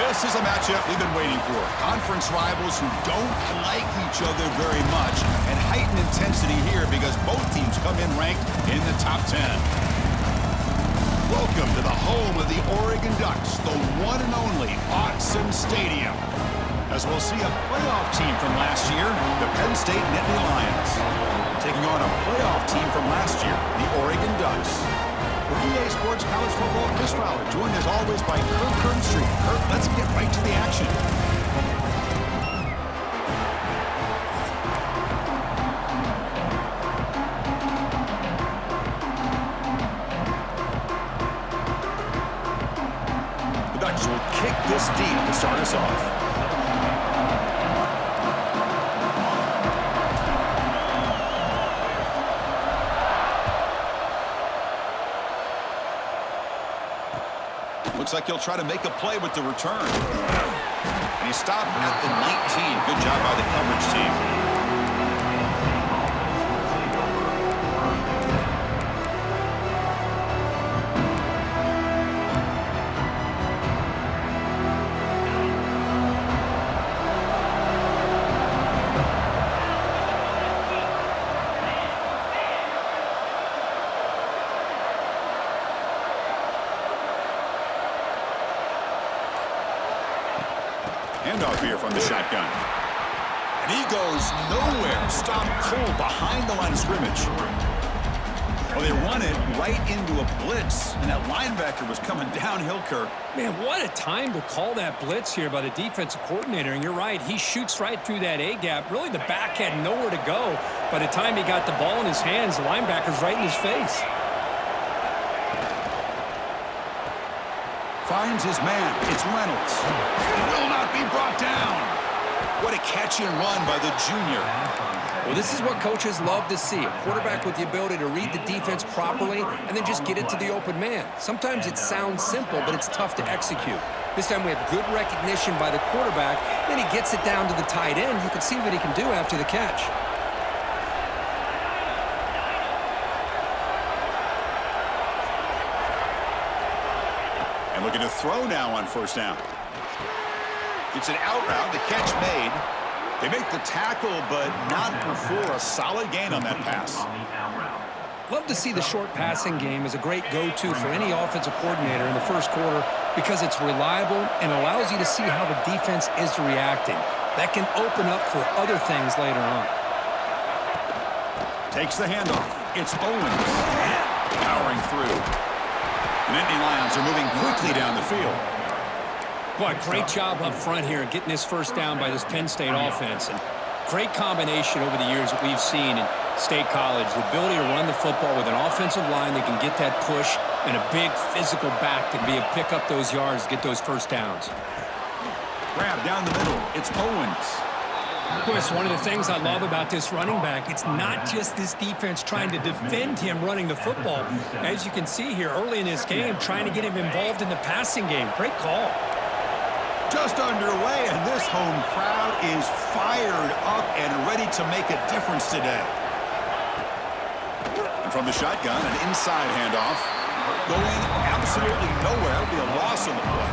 This is a matchup we've been waiting for. Conference rivals who don't like each other very much, and heightened intensity here because both teams come in ranked in the top 10. Welcome to the home of the Oregon Ducks, the one and only Autzen Stadium. As we'll see a playoff team from last year, the Penn State Nittany Lions, taking on a playoff team from last year, the Oregon Ducks. For EA Sports College Football, Chris Fowler, joined as always by Kirk Kernstreet. Kirk, let's get right to the action. The Ducks will kick this deep to start us off. Looks like he'll try to make a play with the return. And he stopped at the 19. Good job by the coverage team. Handoff here from the shotgun. And he goes nowhere. Stop cold behind the line of scrimmage. Well, they run it right into a blitz, and that linebacker was coming downhill, Kirk. Man, what a time to call that blitz here by the defensive coordinator. And you're right, he shoots right through that A-gap. Really, the back had nowhere to go. By the time he got the ball in his hands, the linebacker's right in his face. Finds his man. It's Reynolds. Will not be brought down. What a catch and run by the junior. Well, this is what coaches love to see. A quarterback with the ability to read the defense properly and then just get it to the open man. Sometimes it sounds simple, but it's tough to execute. This time we have good recognition by the quarterback. Then he gets it down to the tight end. You can see what he can do after the catch. Looking to throw now on first down. It's an out route, the catch made. They make the tackle, but not before a solid gain on that pass. Love to see the short passing game as a great go-to for any offensive coordinator in the first quarter because it's reliable and allows you to see how the defense is reacting. That can open up for other things later on. Takes the handoff. It's Owens. Powering through. The Nittany Lions are moving quickly down the field. Boy, great job up front here getting this first down by this Penn State offense. And great combination over the years that we've seen in State College. The ability to run the football with an offensive line that can get that push and a big physical back to be able to pick up those yards, get those first downs. Grab down the middle. It's Owens. Of course, one of the things I love about this running back, it's not just this defense trying to defend him running the football. As you can see here early in this game, trying to get him involved in the passing game. Great call. Just underway, and this home crowd is fired up and ready to make a difference today. And from the shotgun, an inside handoff. Going absolutely nowhere. It'll be a loss on the play.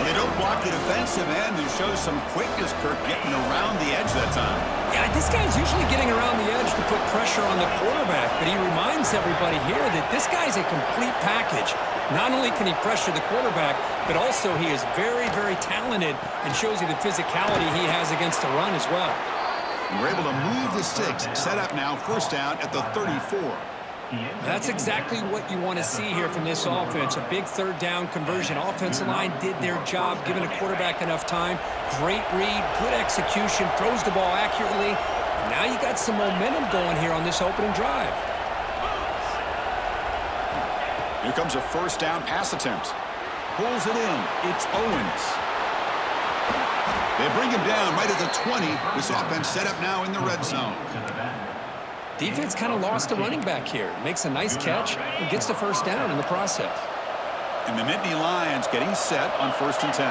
They don't block the defensive end and show some quickness, Kirk, getting around the edge that time. Yeah, this guy's usually getting around the edge to put pressure on the quarterback, but he reminds everybody here that this guy's a complete package. Not only can he pressure the quarterback, but also he is very, very talented and shows you the physicality he has against the run as well. We're able to move the sticks, set up now, first down at the 34. That's exactly what you want to see here from this offense. A big third down conversion. Offensive line did their job, giving a quarterback enough time. Great read, good execution, throws the ball accurately. Now you got some momentum going here on this opening drive. Here comes a first down pass attempt. Pulls it in. It's Owens. They bring him down right at the 20. This offense set up now in the red zone. Defense kind of lost a running back here. Makes a nice catch and gets the first down in the process. And the Nittany Lions getting set on 1st and 10.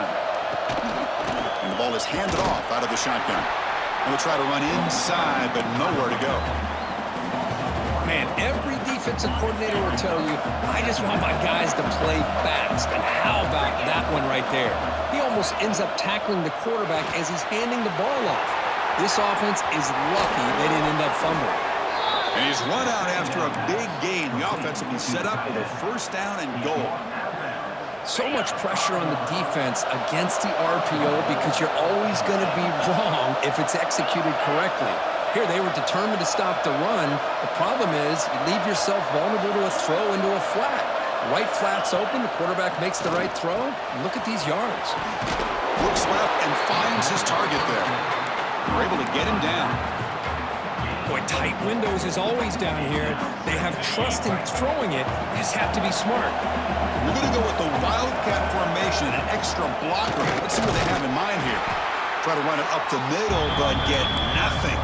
And the ball is handed off out of the shotgun. And they'll try to run inside, but nowhere to go. Man, every defensive coordinator will tell you, I just want my guys to play fast. And how about that one right right there. He almost ends up tackling the quarterback as he's handing the ball off. This offense is lucky they didn't end up fumbling. And he's run out after a big gain. The offense will be set up with a first down and goal. So much pressure on the defense against the RPO because you're always going to be wrong if it's executed correctly. Here, they were determined to stop the run. The problem is you leave yourself vulnerable to a throw into a flat. Right flat's open. The quarterback makes the right throw. Look at these yards. Looks left and finds his target there. They're able to get him down. Boy, tight windows is always down here. They have trust in throwing it. You just have to be smart. We're going to go with the wildcat formation, an extra blocker. Let's see what they have in mind here. Try to run it up the middle, but get nothing.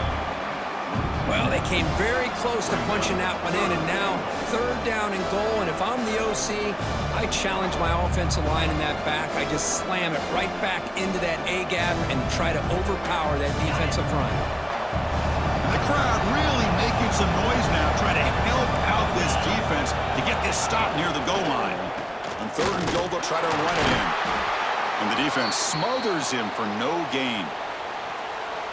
Well, they came very close to punching that one in, and now third down and goal. And if I'm the OC, I challenge my offensive line in that back. I just slam it right back into that A-gap and try to overpower that defensive front. The crowd really making some noise now, trying to help out this defense to get this stop near the goal line. On third and goal, they'll try to run it in. And the defense smothers him for no gain.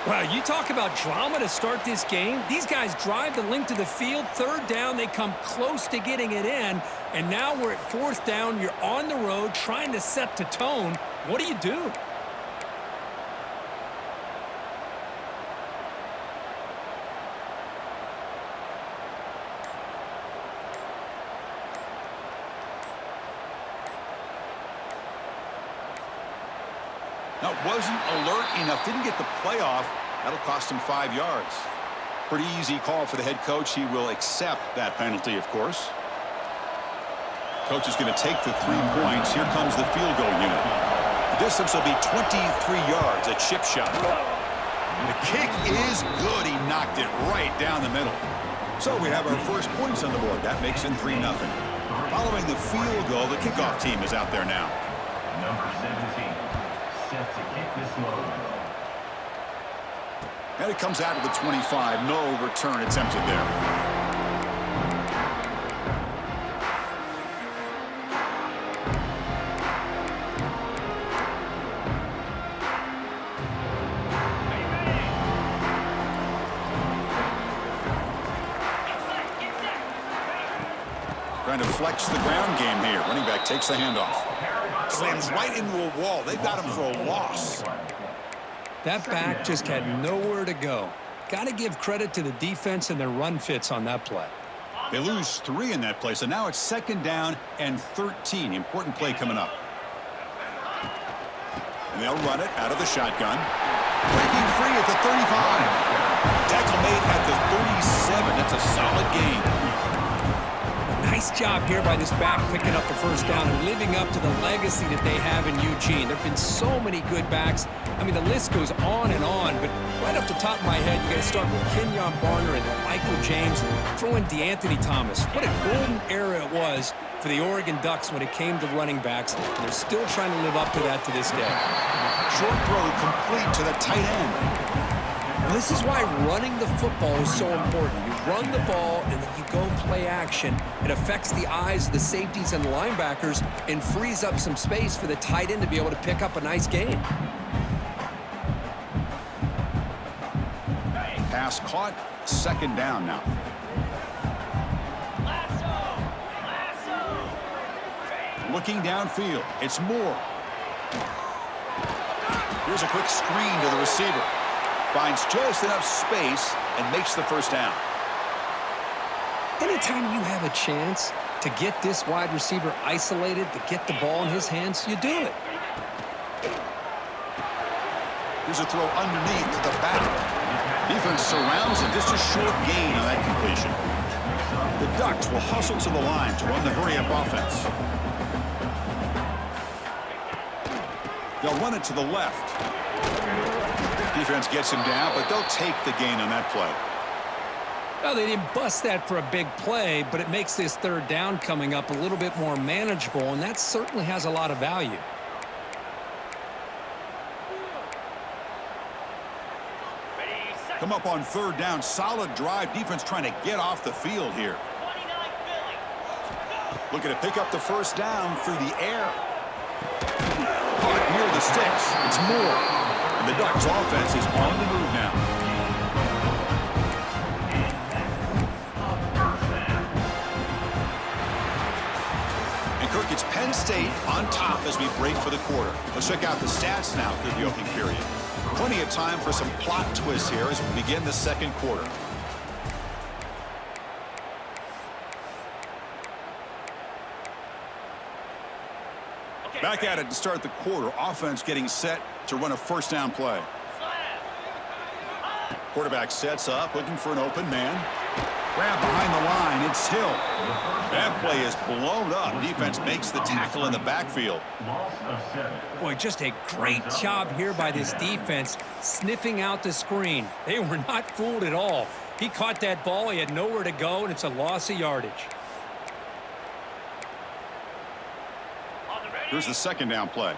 Wow, you talk about drama to start this game. These guys drive the length of the field. Third down, they come close to getting it in. And now we're at fourth down. You're on the road trying to set the tone. What do you do? Now, wasn't alert enough, didn't get the playoff. That'll cost him 5 yards. Pretty easy call for the head coach. He will accept that penalty, of course. Coach is going to take the 3 points. Here comes the field goal unit. The distance will be 23 yards, a chip shot. The kick is good. He knocked it right down the middle. So we have our first points on the board. That makes it 3-0. Following the field goal, the kickoff team is out there now. Number 17. Set to kick this low. And it comes out of the 25. No return attempted there. Trying to flex the ground game here. Running back takes the handoff. Slams right into a wall. They've got him for a loss. That back just had nowhere to go. Got to give credit to the defense and their run fits on that play. They lose 3 in that play, so now it's second down and 13. Important play coming up. And they'll run it out of the shotgun. Breaking free at the 35. Tackle made at the 37. That's a solid gain. Nice job here by this back picking up the first down and living up to the legacy that they have in Eugene. There have been so many good backs. I mean, the list goes on, but right off the top of my head, you got to start with Kenyon Barner and Michael James. Throw in DeAnthony Thomas. What a golden era it was for the Oregon Ducks when it came to running backs. And they're still trying to live up to that to this day. Short throw complete to the tight end. Well, this is why running the football is so important. You run the ball, and then you go play action. It affects the eyes of the safeties and the linebackers and frees up some space for the tight end to be able to pick up a nice gain. Pass caught. Second down now. Looking downfield. It's Moore. Here's a quick screen to the receiver. Finds just enough space and makes the first down. Anytime you have a chance to get this wide receiver isolated, to get the ball in his hands, you do it. Here's a throw underneath to the back. Defense surrounds him. Just a short gain on that completion. The Ducks will hustle to the line to run the hurry-up offense. They'll run it to the left. Defense gets him down, but they'll take the gain on that play. Well, they didn't bust that for a big play, but it makes this third down coming up a little bit more manageable, and that certainly has a lot of value. Come up on third down. Solid drive. Defense trying to get off the field here. Looking to pick up the first down through the air. The Ducks offense is on the move now. And Kirk, it's Penn State on top as we break for the quarter. Let's check out the stats now through the opening period. Plenty of time for some plot twists here as we begin the second quarter. Back at it to start the quarter. Offense getting set to run a first down play. Quarterback sets up, looking for an open man. Grab behind the line. It's Hill. That play is blown up. Defense makes the tackle in the backfield. Boy, just a great job here by this defense, sniffing out the screen. They were not fooled at all. He caught that ball. He had nowhere to go, and it's a loss of yardage. Here's the second down play.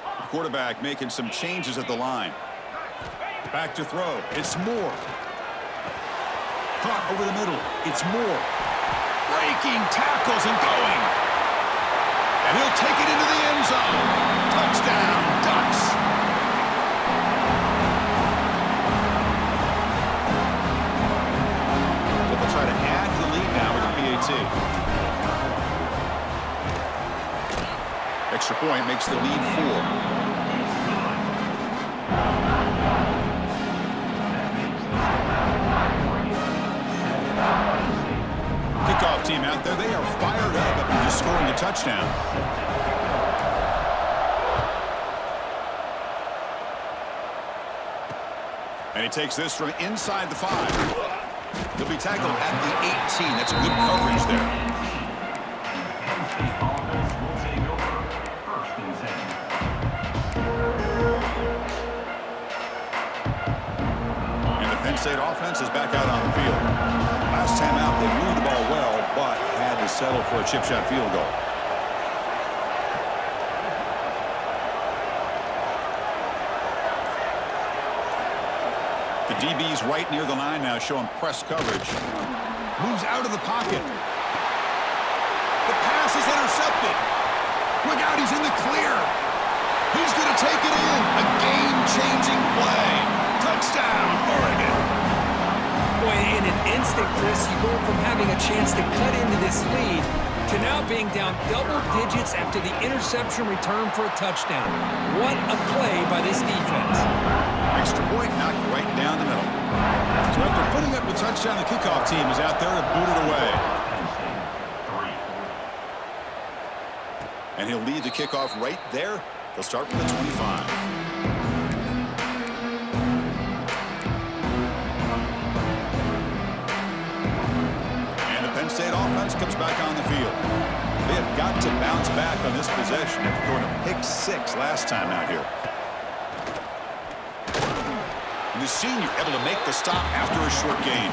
The quarterback making some changes at the line. Back to throw. It's Moore. Caught over the middle. It's Moore. Breaking tackles and going. And he'll take it into the end zone. Touchdown, Ducks. But they'll try to add to the lead now with the PAT. Extra point makes the lead 4. Kickoff team out there, they are fired up after just scoring a touchdown. And he takes this from inside the 5. He'll be tackled at the 18. That's good coverage there. Penn State offense is back out on the field. Last time out, they moved the ball well, but had to settle for a chip shot field goal. The DB's right near the line now, showing press coverage. Moves out of the pocket. The pass is intercepted. Look out, he's in the clear. He's going to take it in. A game-changing play. Touchdown, Oregon. Boy, in an instant, Chris, you go from having a chance to cut into this lead to now being down double digits after the interception return for a touchdown. What a play by this defense. Extra point knocked right down the middle. So after putting up the touchdown, the kickoff team is out there to boot it away. And he'll lead the kickoff right there. They'll start from the 25. State offense comes back on the field. They have got to bounce back on this possession after throwing a pick 6 last time out here. And the senior able to make the stop after a short gain.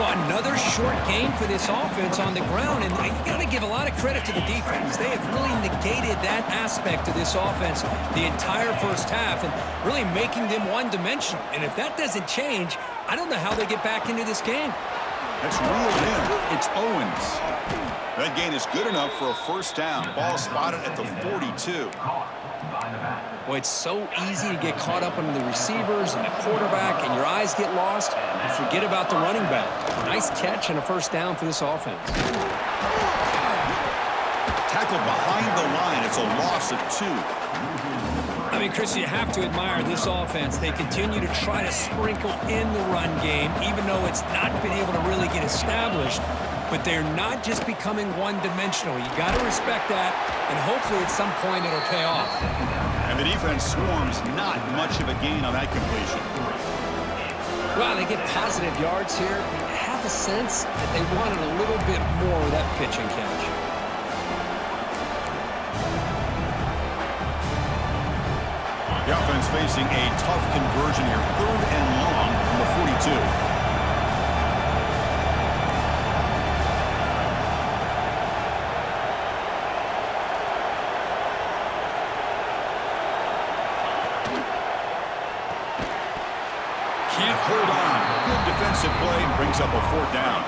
Well, another short game for this offense on the ground, and you got to give a lot of credit to the defense. They have really negated that aspect of this offense the entire first half and really making them one-dimensional. And if that doesn't change, I don't know how they get back into this game. That's reeled in. It's Owens. That gain is good enough for a first down. Ball spotted at the 42. Well, it's so easy to get caught up on the receivers and the quarterback, and your eyes get lost. You forget about the running back. Nice catch and a first down for this offense. Tackled behind the line. It's a loss of 2. I mean, Chris, you have to admire this offense. They continue to try to sprinkle in the run game, even though it's not been able to really get established. But they're not just becoming one-dimensional. You got to respect that, and hopefully at some point it'll pay off. And the defense swarms not much of a gain on that completion. Well, they get positive yards here. I have a sense that they wanted a little bit more of that pitch and catch. The offense facing a tough conversion here. 3rd and long from the 42. Can't hold on. Good defensive play and brings up a 4th down.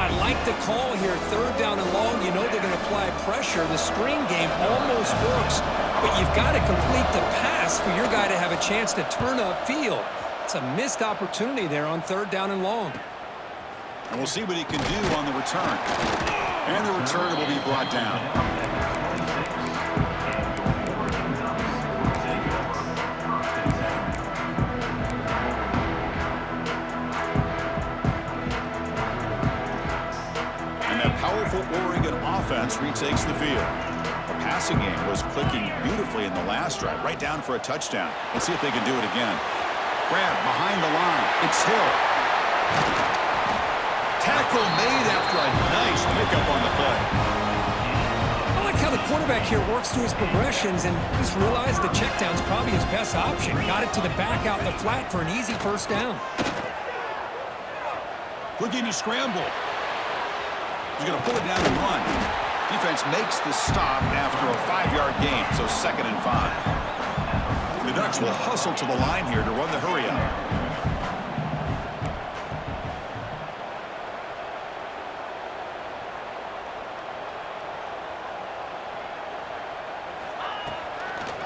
I like the call here. Third down and long. You know they're going to apply pressure. The screen game almost works, but you've got to complete the pass for your guy to have a chance to turn upfield. It's a missed opportunity there on third down and long. And we'll see what he can do on the return. And the return will be brought down. And that powerful Oregon offense retakes the field. The passing game was clicking beautifully in the last drive, right down for a touchdown. Let's see if they can do it again. Grab behind the line. It's Hill. Tackle made after a nice pickup on the play. I like how the quarterback here works through his progressions and just realized the check down's probably his best option. Got it to the back out in the flat for an easy first down. Looking to scramble. He's going to pull it down and run. Defense makes the stop after a 5-yard gain, so 2nd and 5. The Ducks will hustle to the line here to run the hurry up.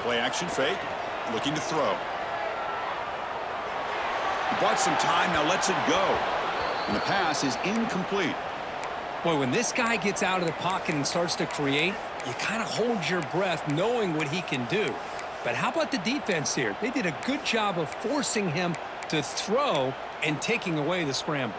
Play action fake, looking to throw. He bought some time, now lets it go. And the pass is incomplete. Boy, when this guy gets out of the pocket and starts to create, you kind of hold your breath knowing what he can do. But how about the defense here? They did a good job of forcing him to throw and taking away the scramble.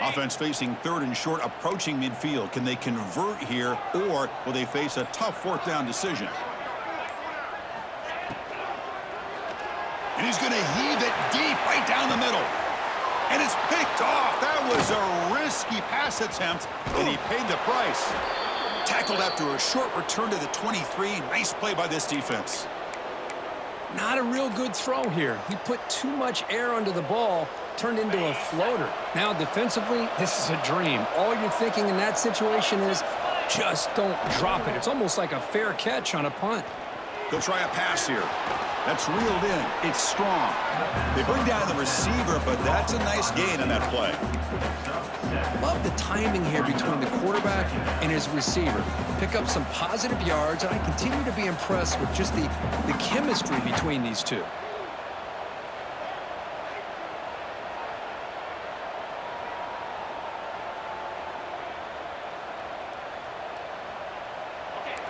Offense facing 3rd and short, approaching midfield. Can they convert here, or will they face a tough 4th down decision? And he's going to heave it deep right down the middle. And it's picked off. That was a risky pass attempt, and he paid the price. Tackled after a short return to the 23. Nice play by this defense. Not a real good throw here. He put too much air under the ball, turned into a floater. Now defensively, this is a dream. All you're thinking in that situation is just don't drop it. It's almost like a fair catch on a punt. They'll try a pass here. That's reeled in. It's strong. They bring down the receiver, but that's a nice gain on that play. Love the timing here between the quarterback and his receiver. Pick up some positive yards, and I continue to be impressed with just the chemistry between these two.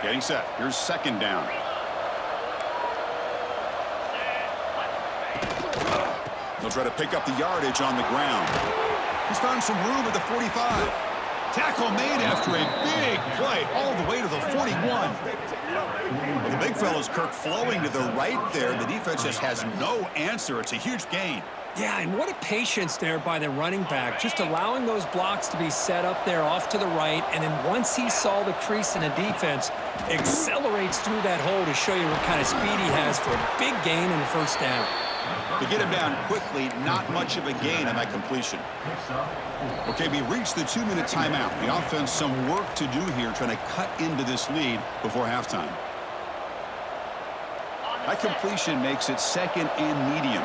Getting set. Here's 2nd down. They'll try to pick up the yardage on the ground. He's found some room at the 45. Tackle made after a big play all the way to the 41. Well, the big fella's Kirk flowing to the right there. The defense just has no answer. It's a huge gain. Yeah, and what a patience there by the running back, just allowing those blocks to be set up there off to the right, and then once he saw the crease in the defense, accelerates through that hole to show you what kind of speed he has for a big gain and a first down. To get him down quickly, not much of a gain on that completion. Okay, we reached the 2-minute timeout. The offense some work to do here, trying to cut into this lead before halftime. That completion makes it 2nd and medium.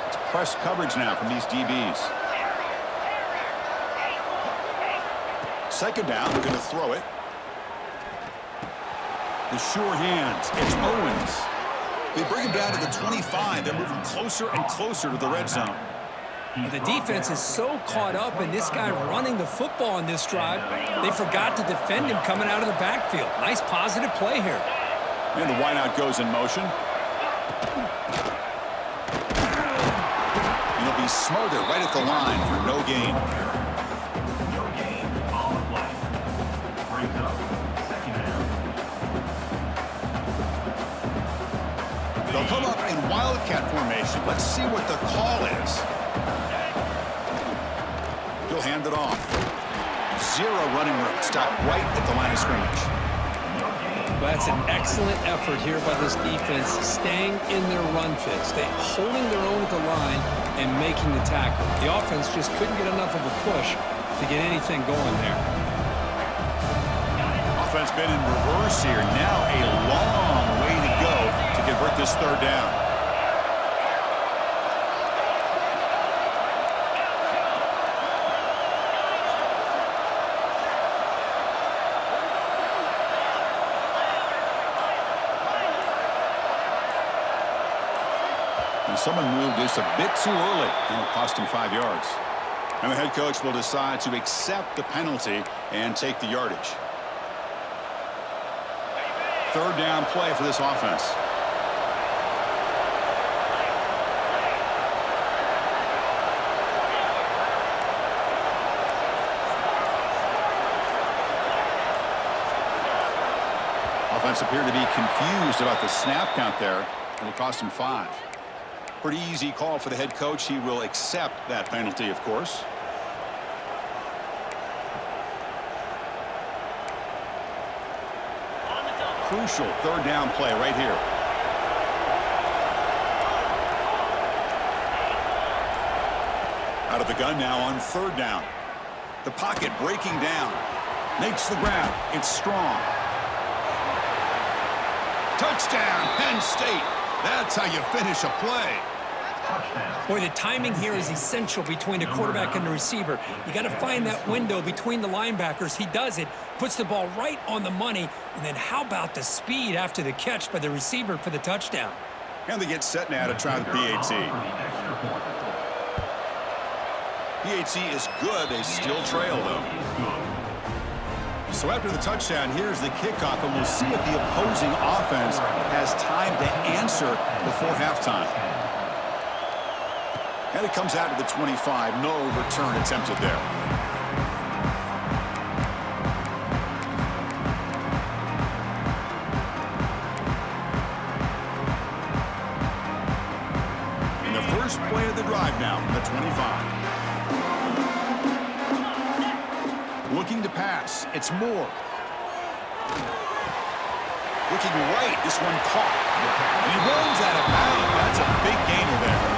It's press coverage now from these DBs. 2nd down, they're going to throw it. The sure hands, it's Owens. They bring him down to the 25. They're moving closer and closer to the red zone. The defense is so caught up in this guy running the football on this drive, they forgot to defend him coming out of the backfield. Nice positive play here. And the wideout goes in motion. And he'll be smothered right at the line for no gain. No gain on the play. Brings up 2nd down. They'll come up in wildcat formation. Let's see what the call is. He'll hand it off. 0 running room. Stop right at the line of scrimmage. Well, that's an excellent effort here by this defense, staying in their run fit, holding their own at the line and making the tackle. The offense just couldn't get enough of a push to get anything going there. Offense been in reverse here. Now a long way to go to convert this third down. And someone moved just a bit too early, and it'll cost him 5 yards. And the head coach will decide to accept the penalty and take the yardage. Third down play for this offense. Offense appeared to be confused about the snap count there. It'll cost him 5. Pretty easy call for the head coach. He will accept that penalty, of course. Crucial third down play right here. Out of the gun now on third down. The pocket breaking down. Makes the grab. It's strong. Touchdown, Penn State. That's how you finish a play. Boy, the timing here is essential between the quarterback and the receiver. You got to find that window between the linebackers. He does it, puts the ball right on the money, and then how about the speed after the catch by the receiver for the touchdown? And they get set now to try the PAT. PAT is good. They still trail, though. So after the touchdown, here's the kickoff, and we'll see if the opposing offense has time to answer before halftime. And it comes out to the 25. No return attempted there. And the first play of the drive now from the 25. Looking to pass. It's Moore. Looking right. This one caught. And he runs out of bounds. That's a big gainer there.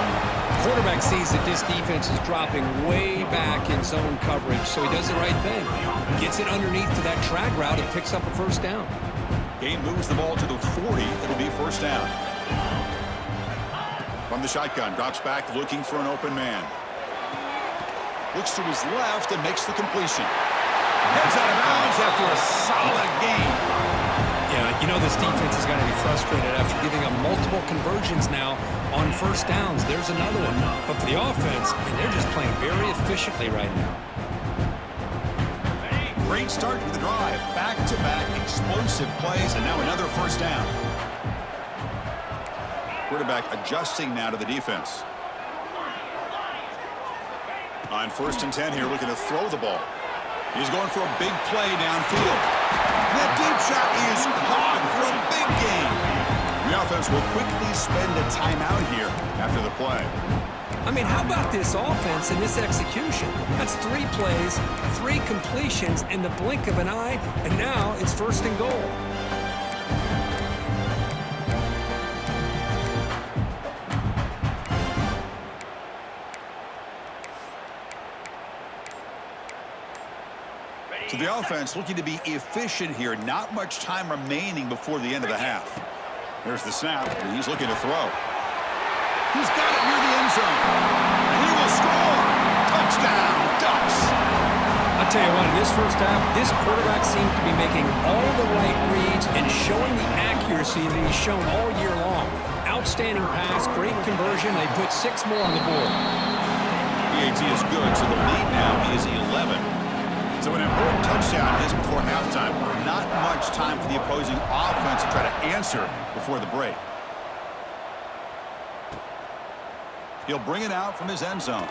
Quarterback sees that this defense is dropping way back in zone coverage, so he does the right thing. Gets it underneath to that drag route and picks up a first down. Game moves the ball to the 40. It'll be first down. From the shotgun, drops back looking for an open man. Looks to his left and makes the completion. Heads out of bounds after a solid game. Yeah, you know this defense is going to be frustrated after giving up multiple conversions now on first downs. There's another one. But for the offense, and they're just playing very efficiently right now. Great start to the drive. Back-to-back explosive plays, and now another first down. Quarterback adjusting now to the defense. On 1st and 10 here, looking to throw the ball. He's going for a big play downfield. That deep shot is caught for a big gain. The offense will quickly spend a timeout here after the play. I mean, how about this offense and this execution? That's 3 plays, 3 completions in the blink of an eye, and now it's 1st and goal. So the offense looking to be efficient here. Not much time remaining before the end of the half. There's the snap, and he's looking to throw. He's got it near the end zone. And he will score. Touchdown, Ducks. I'll tell you what, in this first half, this quarterback seems to be making all the right reads and showing the accuracy that he's shown all year long. Outstanding pass, great conversion. They put 6 more on the board. PAT is good, so the lead now is 11. So an important touchdown is before halftime. Not much time for the opposing offense to try to answer before the break. He'll bring it out from his end zone.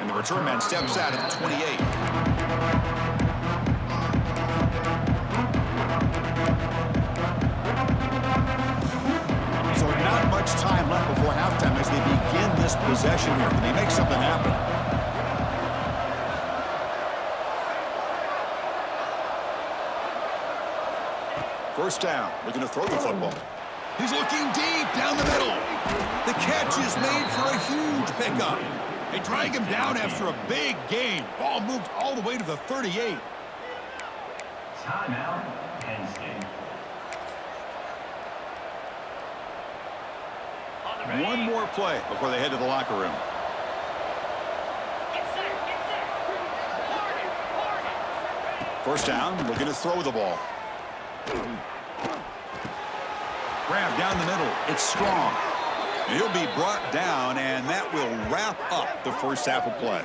And the return man steps out at the 28. So not much time left before halftime as they begin this possession here. Can they make something happen? First down. Looking to throw the football. He's looking deep down the middle. The catch is made for a huge pickup. They drag him down after a big gain. Ball moved all the way to the 38. Timeout, Penn State. One more play before they head to the locker room. First down, looking to throw the ball. Grab down the middle. It's strong. He'll be brought down, and that will wrap up the first half of play.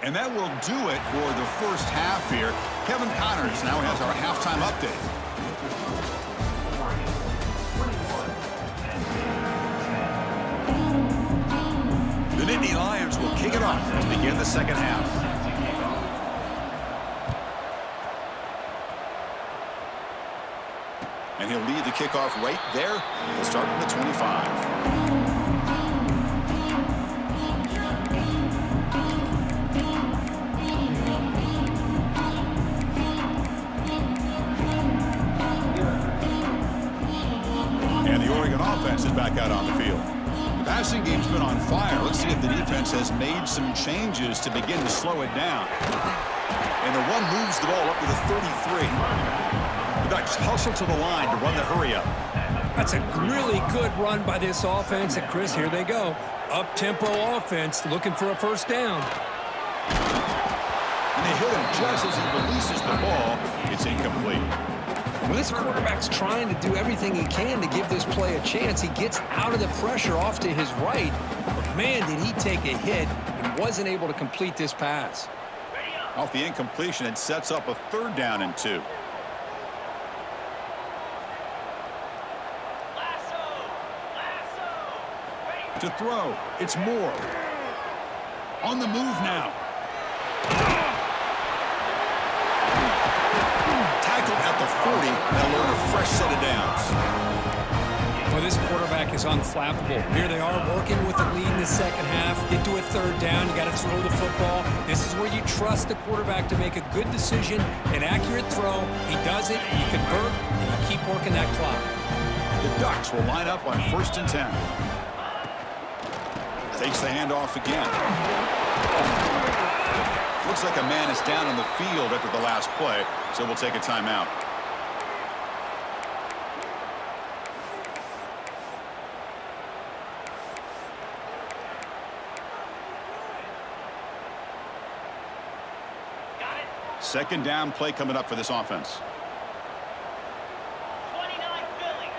And that will do it for the first half here. Kevin Connors now has our halftime update. The Nittany Lions will kick it off to begin the second half. And he'll lead the kickoff right there. He'll start from the 25. And the Oregon offense is back out on the field. The passing game's been on fire. Let's see if the defense has made some changes to begin to slow it down. And the one moves the ball up to the 33. The Ducks hustle to the line to run the hurry-up. That's a really good run by this offense. And, Chris, here they go. Up-tempo offense looking for a first down. And they hit him just as he releases the ball. It's incomplete. Well, this quarterback's trying to do everything he can to give this play a chance. He gets out of the pressure off to his right. But, man, did he take a hit and wasn't able to complete this pass. Off the incompletion, it sets up a third down and 2. To throw, it's Moore. On the move now. Tackled at the 40. They'll learn a fresh set of downs. Well, this quarterback is unflappable. Here they are working with the lead in the second half. Get to a third down. You got to throw the football. This is where you trust the quarterback to make a good decision, an accurate throw. He does it, you convert, and you keep working that clock. The Ducks will line up on 1st and 10. Takes the handoff again. Looks like a man is down on the field after the last play, so we'll take a timeout. Second down play coming up for this offense. 29 Philly.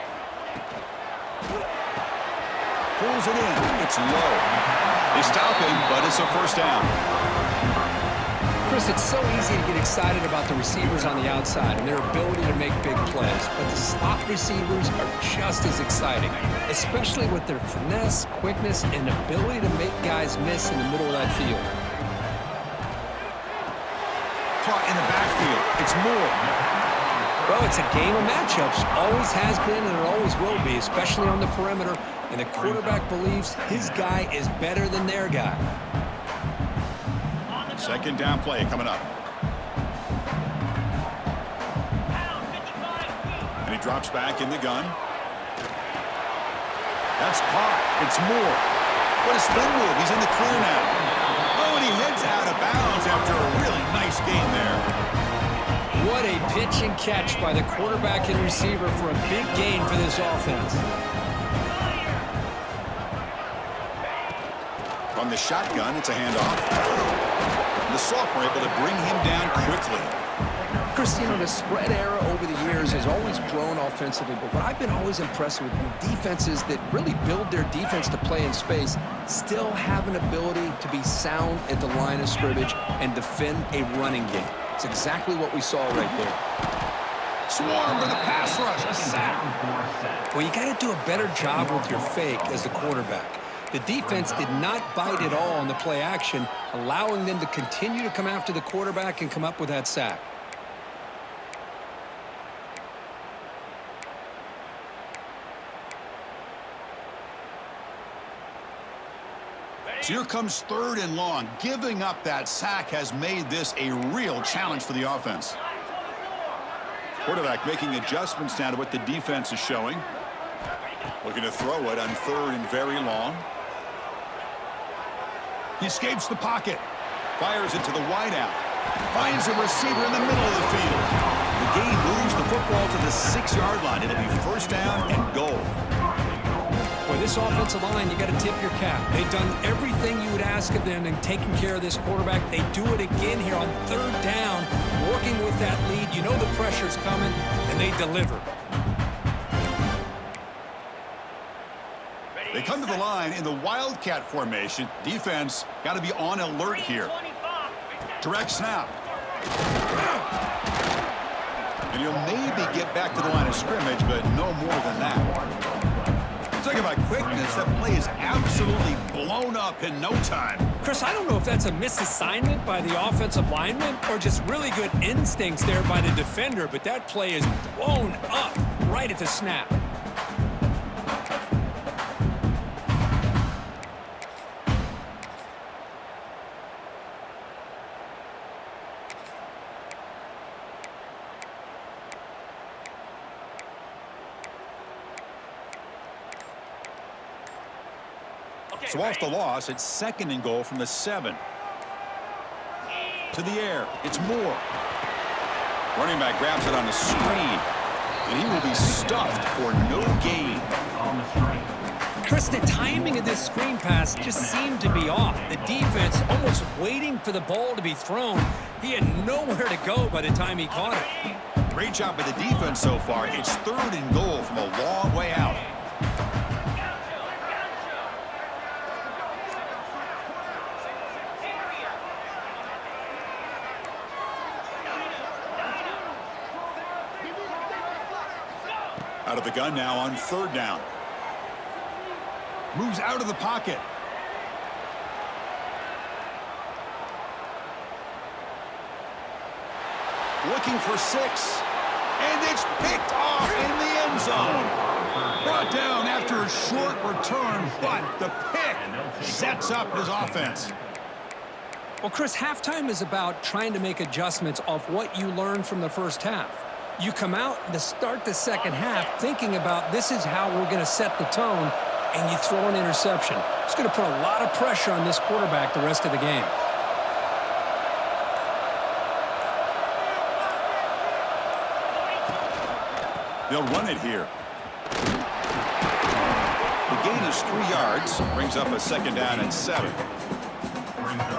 Pulls it in. It's low. They stop him, but it's a first down. Chris, it's so easy to get excited about the receivers on the outside and their ability to make big plays. But the slot receivers are just as exciting, especially with their finesse, quickness, and ability to make guys miss in the middle of that field. Caught in the backfield. It's Moore. Well, it's a game of matchups. Always has been and it always will be, especially on the perimeter. And the quarterback believes his guy is better than their guy. Second down play coming up. And he drops back in the gun. That's caught. It's Moore. What a spin move. He's in the clear now. Oh, and he heads out of bounds after a really nice game there. What a pitch and catch by the quarterback and receiver for a big gain for this offense. From the shotgun, it's a handoff. The sophomore able to bring him down quickly. Chris, you know, the spread era over the years has always grown offensively, but what I've been always impressed with defenses that really build their defense to play in space still have an ability to be sound at the line of scrimmage and defend a running game. It's exactly what we saw right there. Swarm for the pass rush. A sack. Well, you got to do a better job with your fake as the quarterback. The defense did not bite at all on the play action, allowing them to continue to come after the quarterback and come up with that sack. So here comes 3rd and long. Giving up that sack has made this a real challenge for the offense. Quarterback making adjustments now to what the defense is showing. Looking to throw it on 3rd and very long. He escapes the pocket. Fires it to the wideout. Finds a receiver in the middle of the field. The gain moves the football to the 6-yard line. It'll be 1st down and goal. Boy, this offensive line, you got to tip your cap. They've done everything you would ask of them in taking care of this quarterback. They do it again here on 3rd down, working with that lead. You know the pressure's coming, and they deliver. They come to the line in the Wildcat formation. Defense got to be on alert here. Direct snap. And he'll maybe get back to the line of scrimmage, but no more than that. Talk about quickness. That play is absolutely blown up in no time. Chris, I don't know if that's a misassignment by the offensive lineman or just really good instincts there by the defender, but that play is blown up right at the snap. So off the loss, it's 2nd and goal from the 7. To the air, it's Moore. Running back grabs it on the screen, and he will be stuffed for no gain. Chris, the timing of this screen pass just seemed to be off. The defense almost waiting for the ball to be thrown. He had nowhere to go by the time he caught it. Great job by the defense so far. It's 3rd and goal from a long way out. Out of the gun now on 3rd down. Moves out of the pocket. Looking for 6. And it's picked off in the end zone. Brought down after a short return, but the pick sets up his offense. Well, Chris, halftime is about trying to make adjustments off what you learned from the first half. You come out to start the second half thinking about this is how we're going to set the tone, and you throw an interception. It's going to put a lot of pressure on this quarterback the rest of the game. They'll run it here. The gain is 3 yards, brings up a 2nd down and 7.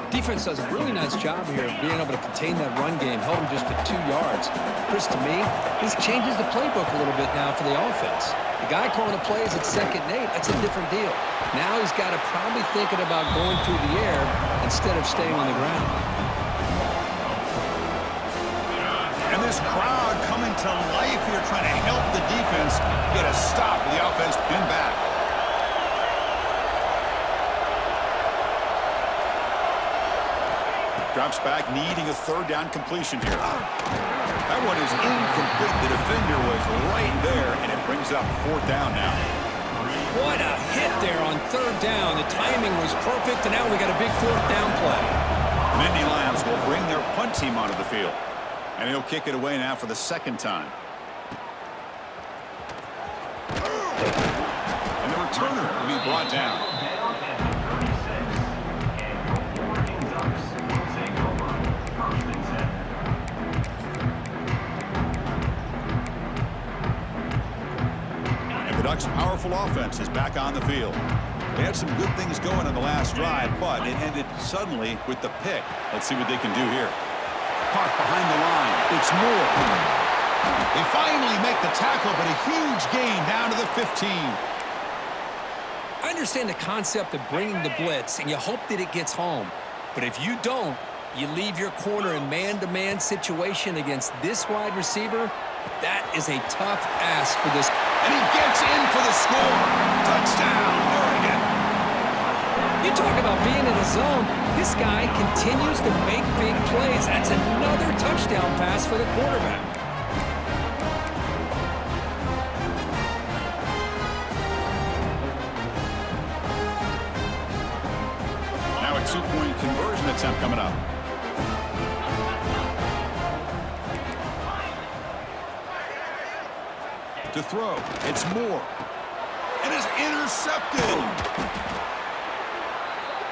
Defense does a really nice job here of being able to contain that run game, held him just to 2 yards. Chris, to me, this changes the playbook a little bit now for the offense. The guy calling the plays at 2nd and 8, that's a different deal. Now he's got to probably thinking about going through the air instead of staying on the ground. And this crowd coming to life here, trying to help the defense get a stop with the offense pinned back. Drops back, needing a 3rd down completion here. That one is incomplete. The defender was right there, and it brings up 4th down now. What a hit there on 3rd down. The timing was perfect, and now we got a big 4th down play. Nittany Lions will bring their punt team onto the field. And he'll kick it away now for the 2nd time. And the returner will be brought down. And the Ducks' powerful offense is back on the field. They had some good things going on the last drive, but it ended suddenly with the pick. Let's see what they can do here. Park behind the line. It's Moore. They finally make the tackle, but a huge gain down to the 15. I understand the concept of bringing the blitz, and you hope that it gets home. But if you don't, you leave your corner in man-to-man situation against this wide receiver. That is a tough ask for this. And he gets in for the score. Touchdown, Oregon. You talk about being in a zone. This guy continues to make big plays. That's another touchdown pass for the quarterback. two-point conversion attempt coming up. To throw, it's Moore. And is intercepted.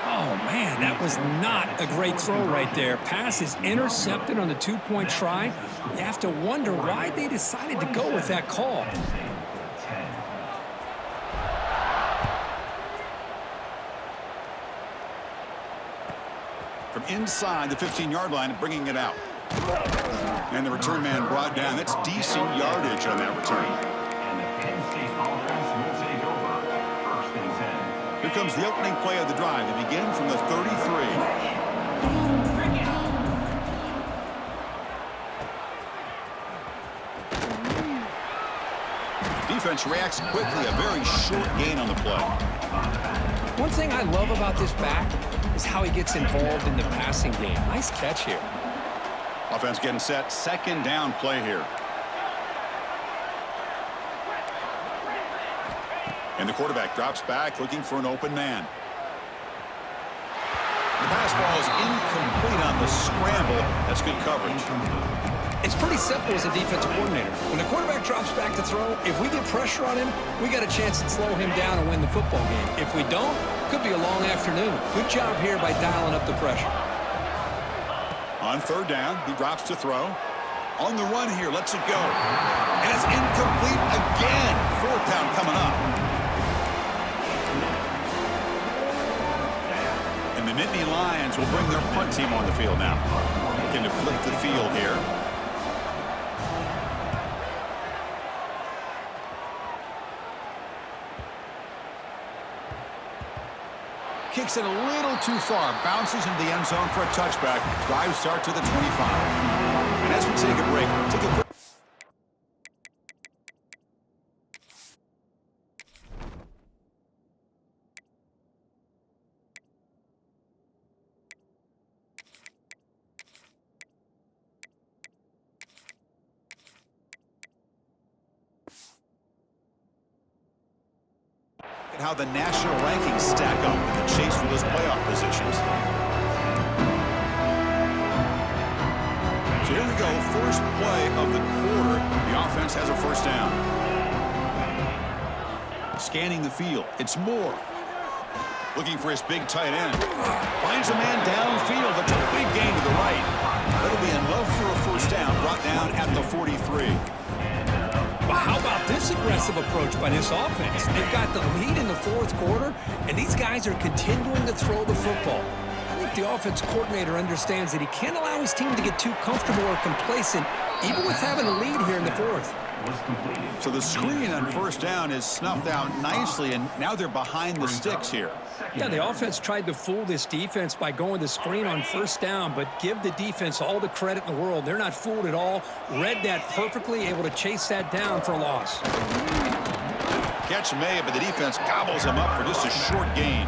Oh, man, that was not a great throw right there. Pass is intercepted on the two-point try. You have to wonder why they decided to go with that call. From inside the 15-yard line and bringing it out. And the return man brought down. That's decent yardage on that return. And the Penn State offense will take over. 1st and 10. Here comes the opening play of the drive. They begin from the 33. Defense reacts quickly. A very short gain on the play. One thing I love about this back is how he gets involved in the passing game. Nice catch here. Offense getting set. 2nd down play here. And the quarterback drops back looking for an open man. The pass ball is incomplete on the scramble. That's good coverage. It's pretty simple as a defensive coordinator. When the quarterback drops back to throw, if we get pressure on him, we got a chance to slow him down and win the football game. If we don't, could be a long afternoon. Good job here by dialing up the pressure. On 3rd down, he drops to throw. On the run here, lets it go. And it's incomplete again. 4th down coming up. And the Nittany Lions will bring their punt team on the field now. Looking to flip the field here. Kicks it a little too far. Bounces into the end zone for a touchback. Drive start to the 25. And as we take a break, take a quick... And how the national rankings stack up in the chase for those playoff positions. So here we go, first play of the quarter. The offense has a 1st down. Scanning the field, it's Moore. Looking for his big tight end. Finds a man downfield. That's a big gain to the right. That'll be enough for a 1st down, brought down at the 43. Well, how about this aggressive approach by this offense? They've got the lead in the 4th quarter, and these guys are continuing to throw the football. I think the offense coordinator understands that he can't allow his team to get too comfortable or complacent, even with having a lead here in the 4th. So the screen on 1st down is snuffed out nicely, and now they're behind the sticks here. Yeah, the offense tried to fool this defense by going the screen on 1st down, but give the defense all the credit in the world. They're not fooled at all. Read that perfectly, able to chase that down for a loss. Catch made, but the defense gobbles him up for just a short gain.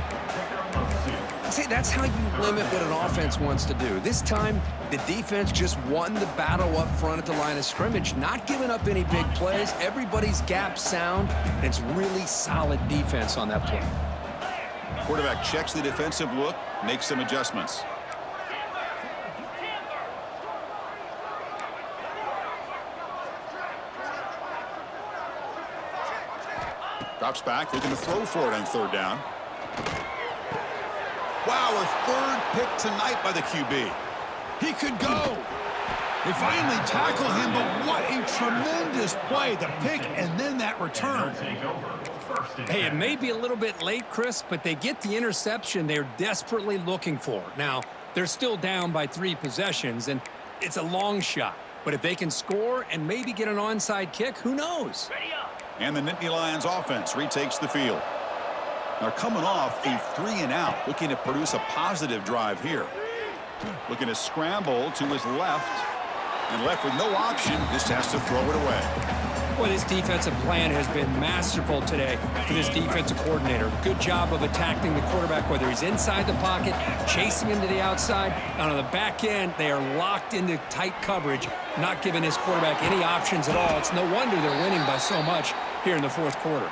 See, that's how you limit what an offense wants to do. This time, the defense just won the battle up front at the line of scrimmage, not giving up any big plays. Everybody's gap sound, and it's really solid defense on that play. Quarterback checks the defensive look, makes some adjustments. Drops back, looking to throw for it on 3rd down. Wow, a 3rd pick tonight by the QB. He could go. They finally tackle him, but what a tremendous play. The pick and then that return. Hey, it may be a little bit late, Chris, but they get the interception they're desperately looking for. Now, they're still down by 3 possessions, and it's a long shot. But if they can score and maybe get an onside kick, who knows? And the Nittany Lions offense retakes the field. Now coming off a 3-and-out, looking to produce a positive drive here. Looking to scramble to his left, and left with no option, just has to throw it away. Well, this defensive plan has been masterful today for this defensive coordinator. Good job of attacking the quarterback, whether he's inside the pocket, chasing him to the outside. And on the back end, they are locked into tight coverage, not giving this quarterback any options at all. It's no wonder they're winning by so much here in the 4th quarter.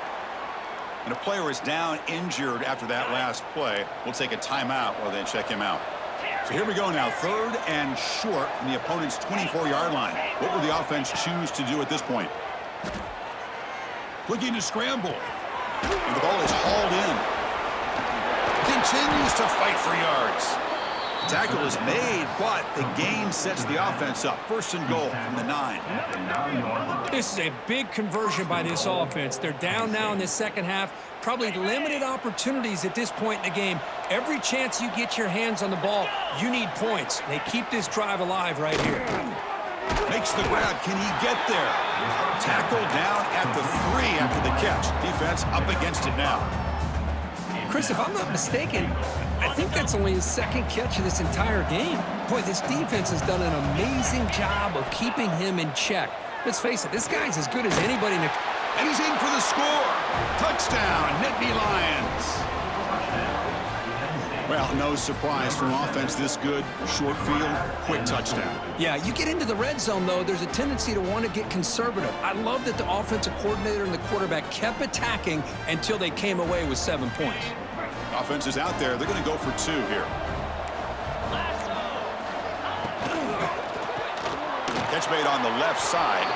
And a player is down injured after that last play. We'll take a timeout while they check him out. So here we go now, 3rd and short from the opponent's 24-yard line. What will the offense choose to do at this point? Looking to scramble. And the ball is hauled in. Continues to fight for yards. The tackle is made, but the gain sets the offense up. 1st and goal from the 9. This is a big conversion by this offense. They're down now in the second half. Probably limited opportunities at this point in the game. Every chance you get your hands on the ball, you need points. They keep this drive alive right here. Makes the grab. Can he get there? Tackle down at the 3 after the catch. Defense up against it now. Chris, if I'm not mistaken, I think that's only his 2nd catch of this entire game. Boy, this defense has done an amazing job of keeping him in check. Let's face it, this guy's as good as anybody in the... And he's in for the score. Touchdown, Nittany Lions. Well, no surprise from offense this good. Short field, quick touchdown. Yeah, you get into the red zone, though, there's a tendency to want to get conservative. I love that the offensive coordinator and the quarterback kept attacking until they came away with 7 points. Offense is out there. They're going to go for 2 here. Catch made on the left side.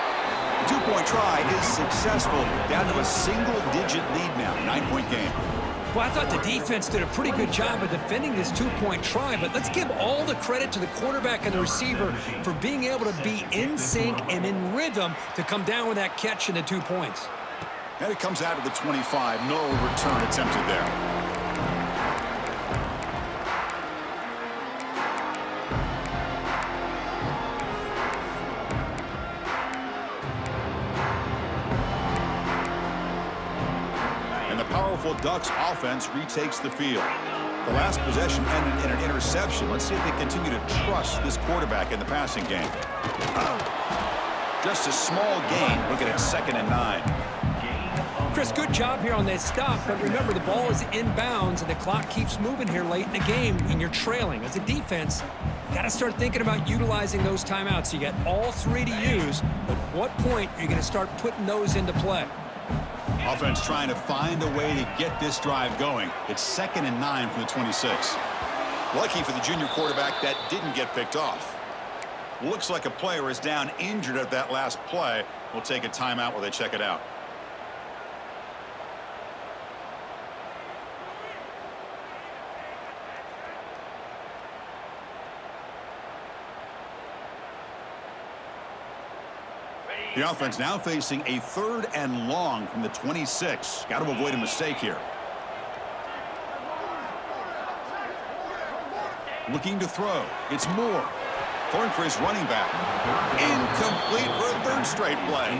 The 2-point try is successful. Down to a single-digit lead now. 9-point game. Well, I thought the defense did a pretty good job of defending this 2-point try, but let's give all the credit to the quarterback and the receiver for being able to be in sync and in rhythm to come down with that catch and the 2 points. And it comes out of the 25. No return attempted there. Ducks offense retakes the field. The last possession ended in an interception. Let's see if they continue to trust this quarterback in the passing game. Just a small gain. Look at it, 2nd and 9. Chris, good job here on that stop, but remember the ball is inbounds and the clock keeps moving here late in the game and you're trailing. As a defense, you got to start thinking about utilizing those timeouts. You got all 3 to use, but at what point are you going to start putting those into play? Offense trying to find a way to get this drive going. It's 2nd and 9 from the 26. Lucky for the junior quarterback that didn't get picked off. Looks like a player is down injured at that last play. We'll take a timeout while they check it out. The offense now facing a 3rd and long from the 26. Got to avoid a mistake here. Looking to throw. It's Moore. Throwing for his running back. Incomplete for a 3rd straight play.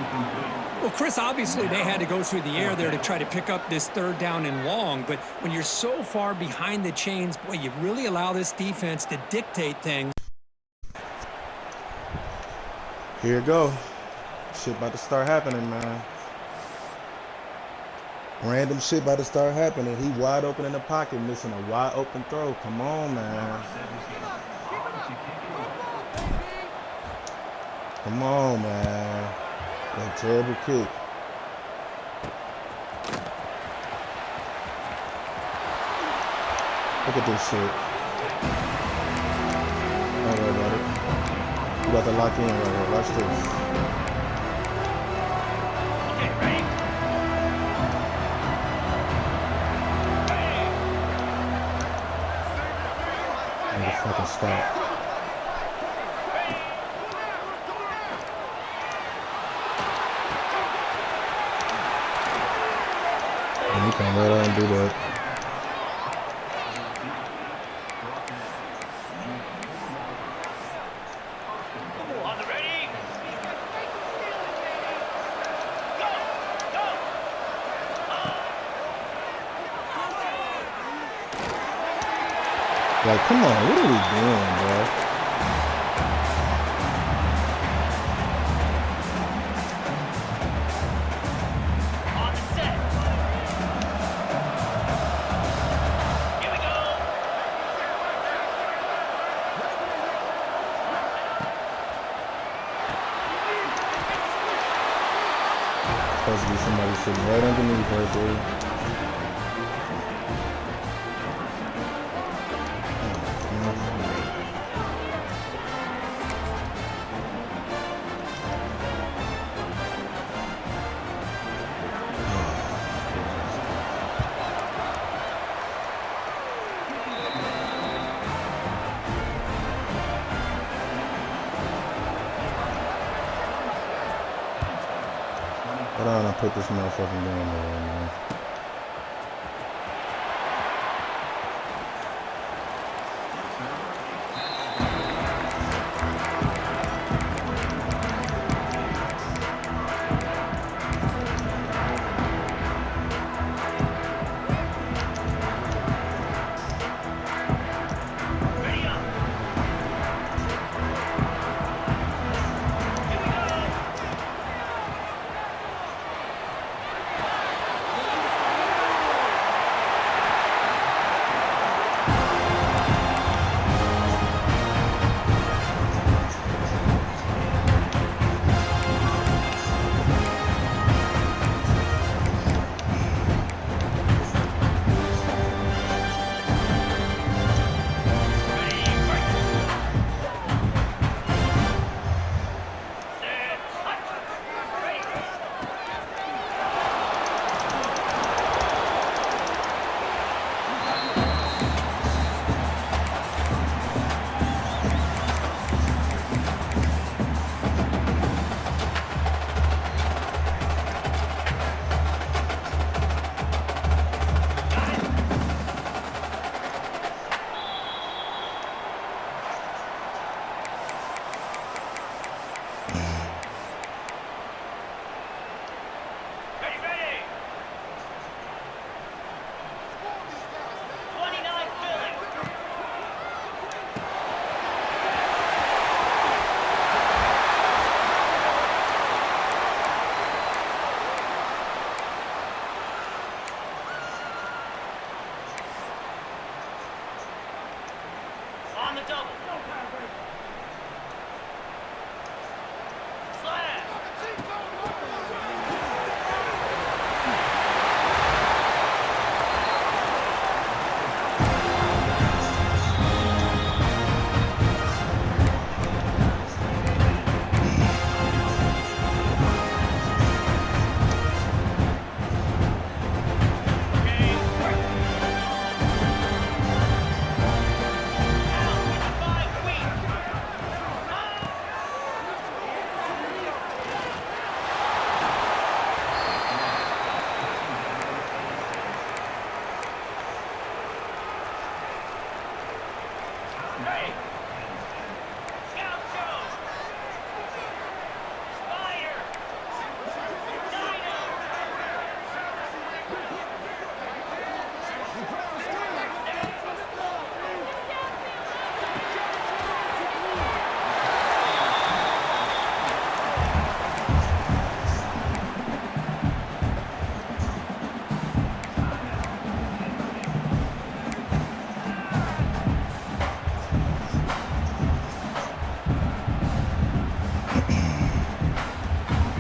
Well, Chris, obviously they had to go through the air there to try to pick up this 3rd down and long, but when you're so far behind the chains, boy, you really allow this defense to dictate things. Here you go. Shit about to start happening, man. Random shit about to start happening. He wide open in the pocket, missing a wide open throw. Come on, man. Come on, man. That terrible kick. Look at this shit. Don't worry about it. You got to lock in right here. Watch this. Fucking stop. And you can let him do that. Like, come on, what are we doing, bro? On the set. Here we go. Supposed to be somebody sitting right underneath right there. Hold on, I put this motherfucking game on, man. Ready up. Here we go. Ready, fight. Set, fight. Ready. Got it. Ready, ready. 29 filling. On the double. Slab. Okay, work. Out with the 5 feet. Hey. Scout show. Spider. Dino.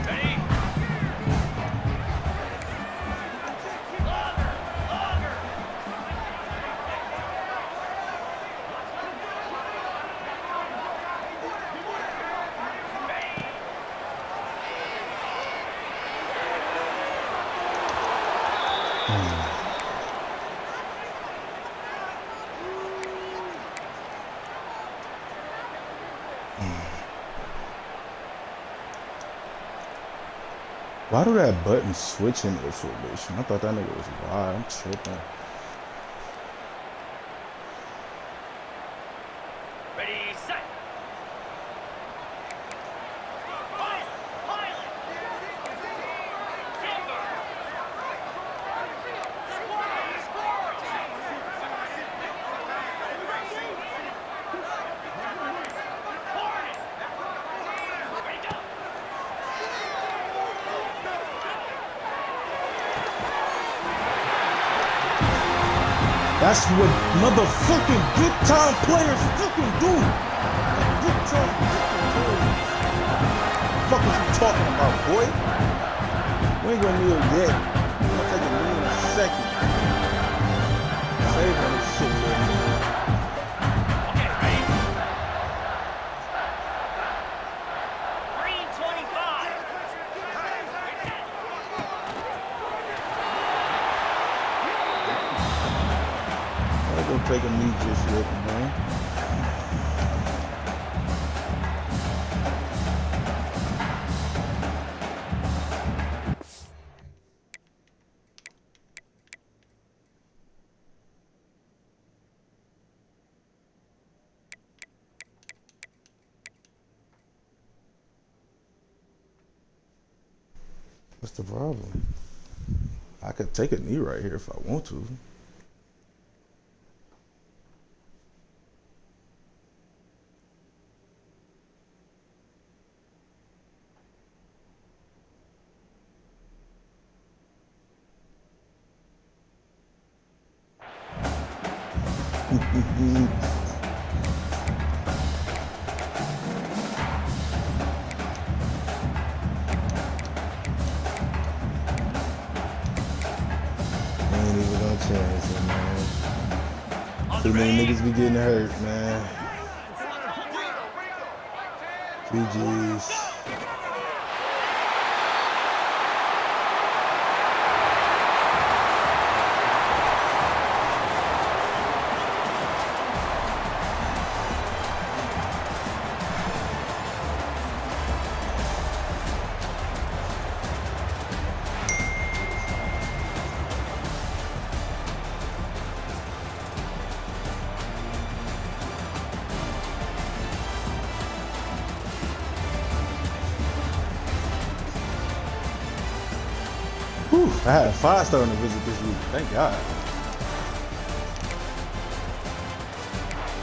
Ready? Longer, longer. Ready? Why do that button switch in this formation? I thought that nigga was wide. I'm tripping. Ready, set. Pilot, pilot. Timber. Hornet. Ready, go. That's what motherfucking big time players fucking do. Big time fucking players. Fuck is you talking about, boy? We ain't gonna kneel yet. I'm gonna take a knee in a second. Save on this shit, man. Okay, ready? Green 25. I ain't gonna take a knee just yet, man. What's the problem? I could take a knee right here if I want to. Ain't even gonna chance it, man. Too many niggas be getting hurt, man. GG's. Whew, I had a 5-star on the visit this week. Thank God.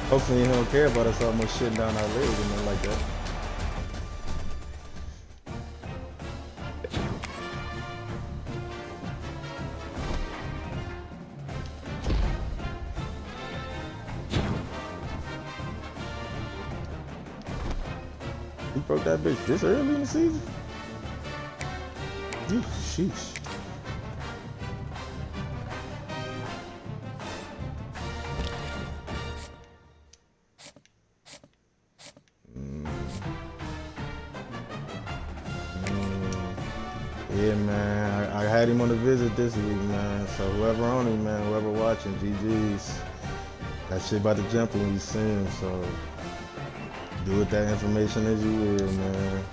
Hopefully he don't care about us almost shitting down our legs and nothing like that. He broke that bitch this early in the season? Eesh, sheesh. Yeah, man. I had him on the visit this week, man. So whoever on him, man, whoever watching, GG's. That shit about to jump when we see him. So do with that information as you will, man.